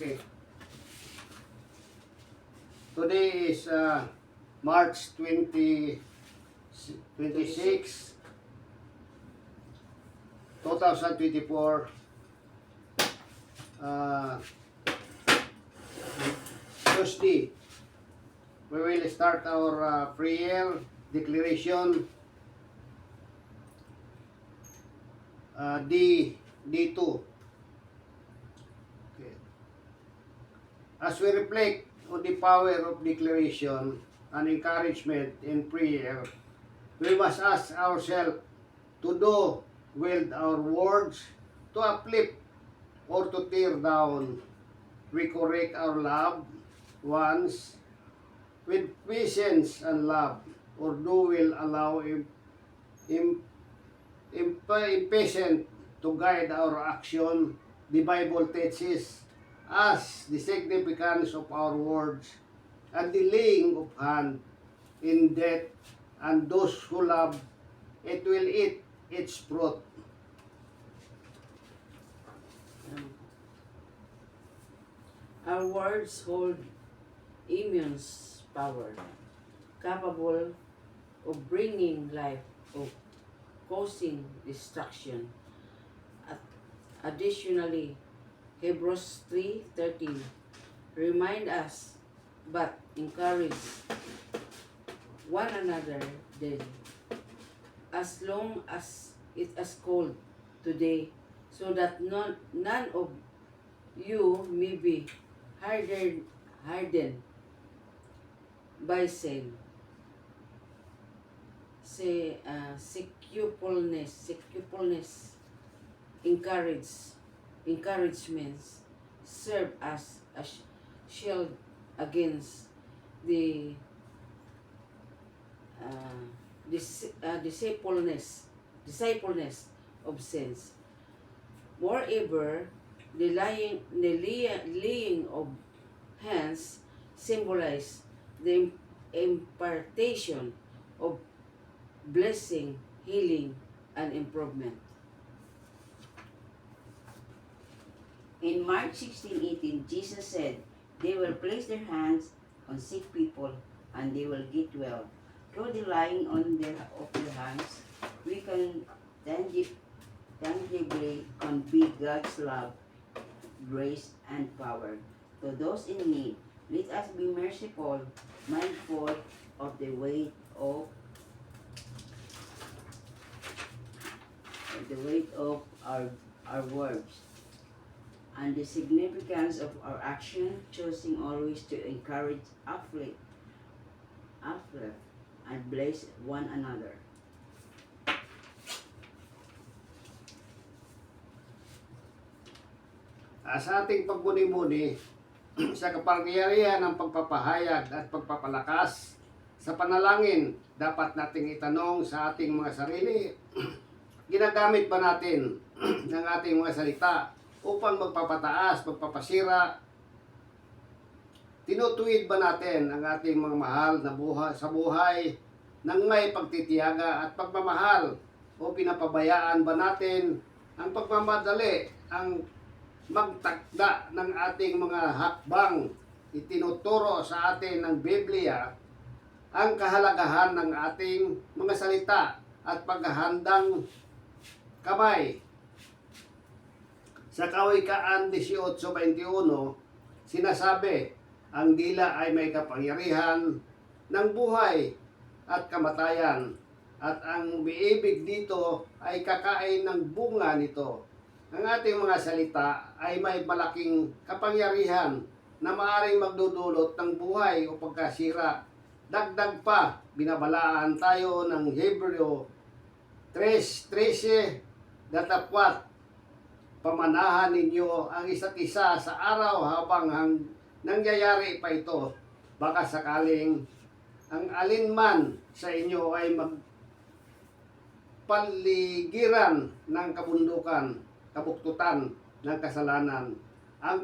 Okay. Today is March 26, 2024. Tuesday. We will start our prayer declaration. D2. Okay. As we reflect on the power of declaration and encouragement in prayer, we must ask ourselves to do with our words, to uplift or to tear down. We correct our loved ones with patience and love, or do will allow impatient to guide our action. The Bible teaches us the significance of our words and the laying of hand in death, and those who love it will eat its fruit. Our words hold immense power, capable of bringing life or causing destruction. Additionally, Hebrews 3:13 remind us, but encourage one another daily, as long as it is cold today, so that none of you may be hardened by sin. Secupulness, encouragements serve as a shield against the deceitfulness of sins. Moreover, the laying of hands symbolize the impartation of blessing, healing, and improvement. In Mark 16:18, Jesus said, "They will place their hands on sick people and they will get well." Through the laying on of their hands, we can tangibly convey God's love, grace, and power to those in need. Let us be merciful, mindful of the weight of our words and the significance of our action, choosing always to encourage, uplift, and bless one another. Sa ating pagmuni-muni sa kapangyarihan ng pagpapahayag at pagpapalakas sa panalangin, dapat nating itanong sa ating mga sarili, ginagamit ba natin ng ating mga salita upang magpapataas, magpapasira? Tinutuwid ba natin ang ating mga mahal na buhay ng may pagtitiyaga at pagmamahal, o pinapabayaan ba natin ang pagmamadali ang magtakda ng ating mga hakbang? Itinuturo sa atin ng Biblia ang kahalagahan ng ating mga salita at paghahandang kamay. Sa Kawikaan 18:21, sinasabi, ang dila ay may kapangyarihan ng buhay at kamatayan, at ang umiibig dito ay kakain ng bunga nito. Ang ating mga salita ay may malaking kapangyarihan na maaring magdudulot ng buhay o pagkasira. Dagdag pa, binabalaan tayo ng Hebreo 3:13, datapwat, pamanahan ninyo ang isa't isa sa araw habang nangyayari pa ito. Baka sakaling ang alinman sa inyo ay magpaligiran ng kabuktutan ng kasalanan. Ang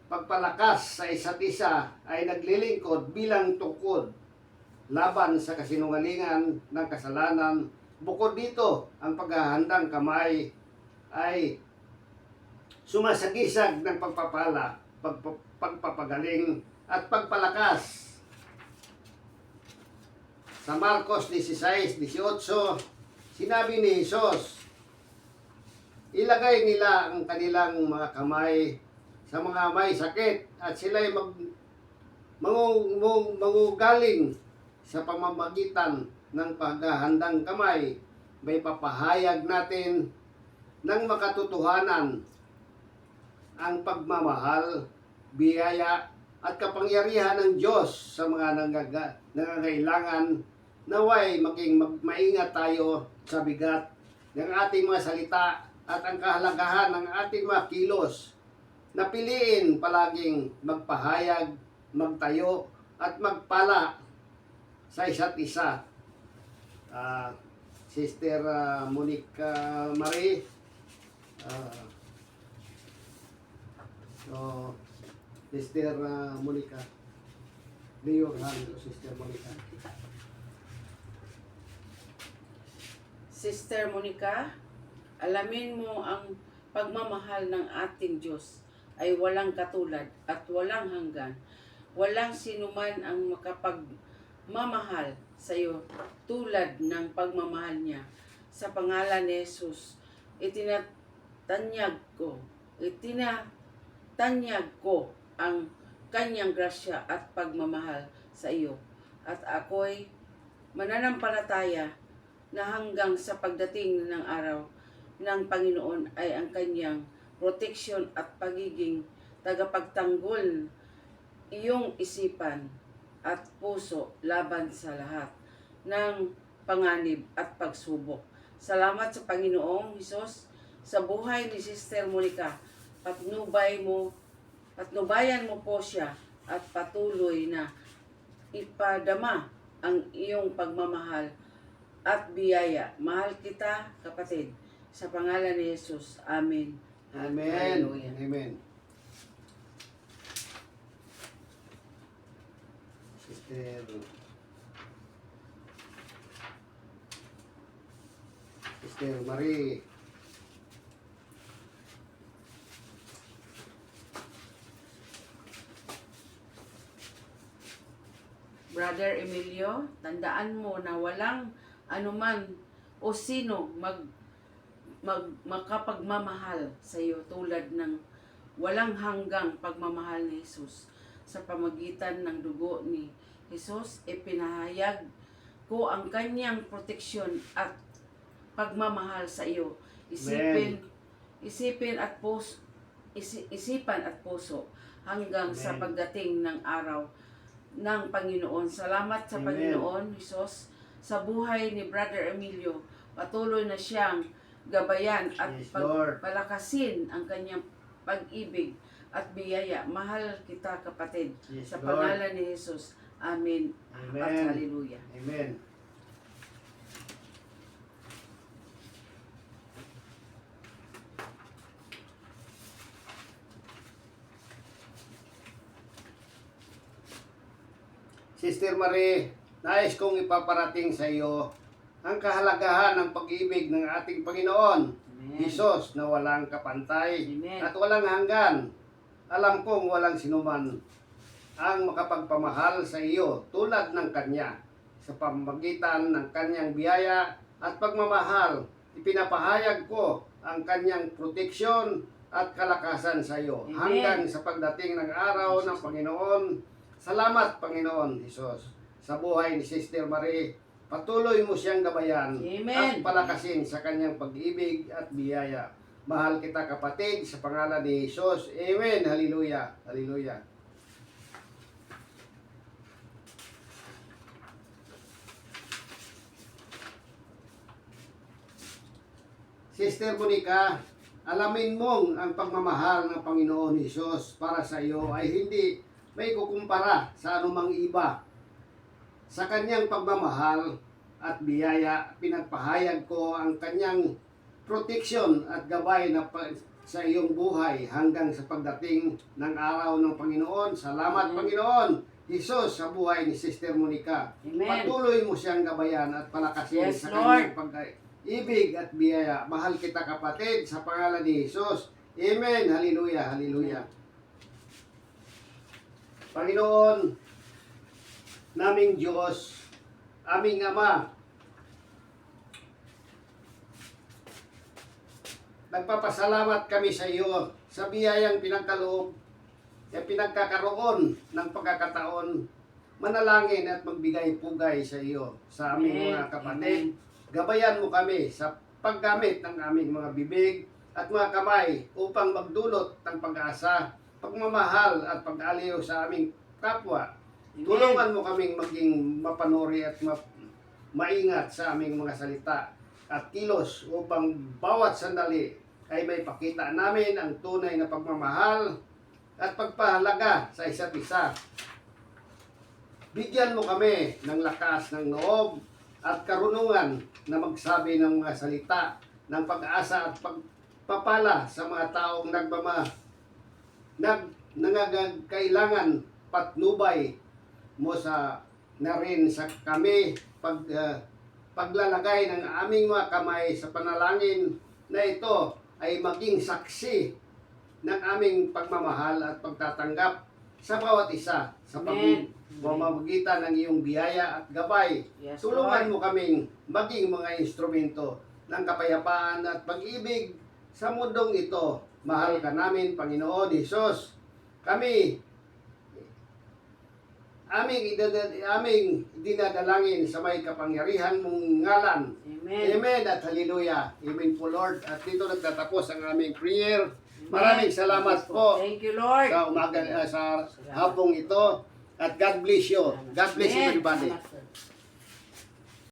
pagpalakas sa isa't isa ay naglilingkod bilang tungkod laban sa kasinungalingan ng kasalanan. Bukod dito, ang paghahandang kamay ay sumasagisag ng pagpapala, pagpapagaling at pagpalakas. Sa Marcos 16:18, sinabi ni Jesus, ilagay nila ang kanilang mga kamay sa mga may sakit at sila'y mangugaling sa pamamagitan ng paghahandang kamay. May papahayag natin ng makatotohanan ang pagmamahal, biyaya at kapangyarihan ng Diyos sa mga nangangailangan. Naway maging maingat tayo sa bigat ng ating mga salita at ang kahalagahan ng ating mga kilos. Napiliin palaging magpahayag, magtayo at magpala sa isa't isa. Sister Monica Marie, Sister Monica, Leo Orlando, Sister Monica. Sister Monica, alamin mo ang pagmamahal ng ating Diyos ay walang katulad at walang hanggan. Walang sinuman ang makapagmamahal sa iyo tulad ng pagmamahal niya. Sa pangalan ni Jesus, itinatanyag ko ang kanyang grasya at pagmamahal sa iyo. At ako'y mananampalataya na hanggang sa pagdating ng araw ng Panginoon ay ang kanyang proteksyon at pagiging tagapagtanggol iyong isipan at puso laban sa lahat ng panganib at pagsubok. Salamat sa Panginoong Hesus sa buhay ni Sister Monica. Patnubayan mo po siya at patuloy na ipadama ang iyong pagmamahal at biyaya. Mahal kita, kapatid. Sa pangalan ni Jesus. Amen. Amen. Hallelujah. Amen. Sister Marie. Brother Emilio, tandaan mo na walang anuman o sino makapagmamahal sa iyo tulad ng walang hanggang pagmamahal ni Jesus. Sa pamagitan ng dugo ni Jesus, ipinahayag ko ang kanyang proteksyon at pagmamahal sa iyo. Isipan at puso hanggang sa pagdating ng araw ng Panginoon. Salamat sa Panginoon Jesus sa buhay ni Brother Emilio. Patuloy na siyang gabayan at palakasin ang kanyang pag-ibig at biyaya. Mahal kita, kapatid. Yes, sa Lord. pangalan ni Jesus. Amen. Amen. At hallelujah. Amen. Sister Marie, nais kong ipaparating sa iyo ang kahalagahan ng pag-ibig ng ating Panginoon, Amen. Jesus, na walang kapantay Amen. at walang hanggan. Alam kong walang sinuman ang makapagpamahal sa iyo tulad ng Kanya. Sa pamamagitan ng Kanyang biyaya at pagmamahal, ipinapahayag ko ang Kanyang proteksyon at kalakasan sa iyo Amen. hanggang sa pagdating ng araw ng Panginoon. Salamat, Panginoon Jesus, sa buhay ni Sister Marie. Patuloy mo siyang gabayan Amen. at palakasin sa kanyang pag-ibig at biyaya. Mahal kita, kapatid, sa pangalan ni Jesus. Amen. Hallelujah. Hallelujah. Sister Monica, alamin mong ang pagmamahal ng Panginoon Jesus para sa iyo ay hindi may kukumpara sa anumang iba. Sa kanyang pagmamahal at biyaya, pinagpahayag ko ang kanyang proteksyon at gabay na sa iyong buhay hanggang sa pagdating ng araw ng Panginoon. Salamat, Panginoon Jesus, sa buhay ni Sister Monica. Amen. Patuloy mo siyang gabayan at palakasin Yes, sa Lord. kanyang pag-ibig at biyaya. Mahal kita, kapatid, sa pangalan ni Jesus. Amen. Hallelujah. Hallelujah. Panginoon, naming Diyos, aming Ama, nagpapasalamat kami sa iyo sa biyayang pinagkaloob at pinagkakaroon ng pagkakataon manalangin at magbigay pugay sa iyo sa aming mga kapatid. Gabayan mo kami sa paggamit ng aming mga bibig at mga kamay upang magdulot ng pag-asa, pagmamahal at pag-aliw sa aming kapwa. Tulungan mo kaming maging mapanuri at maingat sa aming mga salita at kilos upang bawat sandali ay may pakita namin ang tunay na pagmamahal at pagpahalaga sa isa't isa. Bigyan mo kami ng lakas ng loob at karunungan na magsabi ng mga salita ng pag-asa at pagpapala sa mga taong nangangailangan patnubay mo na rin sa kami paglalagay ng aming mga kamay sa panalangin na ito ay maging saksi ng aming pagmamahal at pagtatanggap sa bawat isa sa pamamagitan ng iyong biyaya at gabay. Yes, Tulungan mo kaming maging mga instrumento ng kapayapaan at pag-ibig sa mundong ito. Mahal ka namin, Panginoon Hesus. Aming dinadalangin sa may kapangyarihan mong ngalan. Amen. Amen at hallelujah. Amen po, Lord. At dito nagtatapos ang aming prayer. Maraming salamat po Thank you, Lord. sa umaga sa hapong ito. At God bless you. God bless Amen. everybody. Salamat po.